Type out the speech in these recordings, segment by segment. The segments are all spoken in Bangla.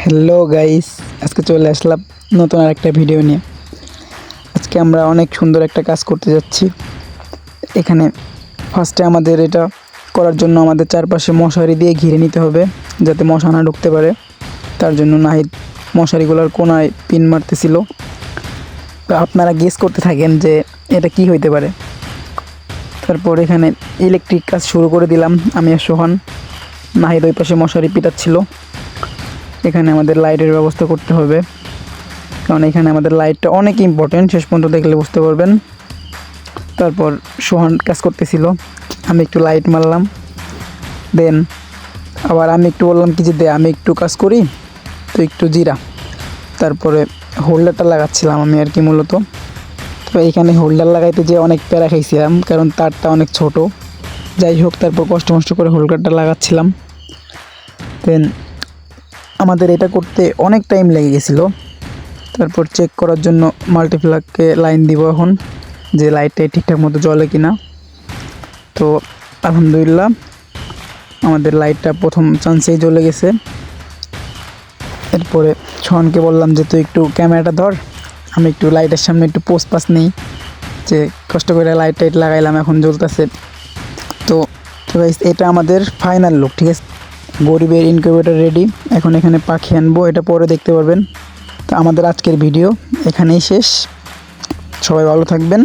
হ্যালো গাইস, আজকে চলে আসলাম নতুন আরেকটা ভিডিও নিয়ে। আজকে আমরা অনেক সুন্দর একটা কাজ করতে যাচ্ছি। এখানে ফার্স্টে আমাদের এটা করার জন্য আমাদের চারপাশে মশারি দিয়ে ঘিরে নিতে হবে, যাতে মশা না ঢুকতে পারে। তার জন্য নাহিদ মশারিগুলোর কোনায় পিন মারতেছিল। তো আপনারা গেস করতে থাকেন যে এটা কি হইতে পারে। তারপর এখানে ইলেকট্রিক কাজ শুরু করে দিলাম আমি আর সোহান। নাহিদ ওই পাশে মশারি পিটাচ্ছিল। এখানে আমাদের লাইটের ব্যবস্থা করতে হবে, কারণ এখানে আমাদের লাইটটা অনেক ইম্পর্টেন্ট, শেষ পর্যন্ত দেখলে বুঝতে পারবেন। তারপর সোহান কাজ করতেছিল, আমি একটু লাইট মারলাম, দেন আবার আমি একটু বললাম কি যে দে আমি একটু কাজ করি, তো একটু জিরা। তারপরে হোল্ডারটা লাগাচ্ছিলাম আমি আর কি মূলত। তো এইখানে হোল্ডার লাগাইতে যে অনেক প্যারা খাইছিলাম, কারণ তারটা অনেক ছোট। যাই হোক, তারপর কষ্ট করে হোল্ডারটা লাগাচ্ছিলাম। দেন আমাদের এটা করতে অনেক টাইম লেগে গেছিলো। তারপর চেক করার জন্য মাল্টিপ্লাগকে লাইন দিব এখন, যে লাইটটা ঠিকঠাক মতো জ্বলে কিনা। তো আলহামদুলিল্লাহ আমাদের লাইটটা প্রথম চান্সেই জ্বলে গেছে। এরপরে সোহানকে বললাম যে তুই একটু ক্যামেরাটা ধর, আমি একটু লাইটের সামনে একটু পোস্ট পাস নেই, যে কষ্ট করে লাইট টাইট লাগাইলাম, এখন জ্বলতেছে। তো এটা আমাদের ফাইনাল লুক, ঠিক আছে। গরিবের ইনকিউবেটর রেডি। এখন এখানে পাখি আনবো, এটা পরে দেখতে পারবেন। তো আমাদের আজকের ভিডিও এখানেই শেষ। সবাই ভালো থাকবেন,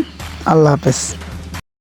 আল্লাহ হাফেজ।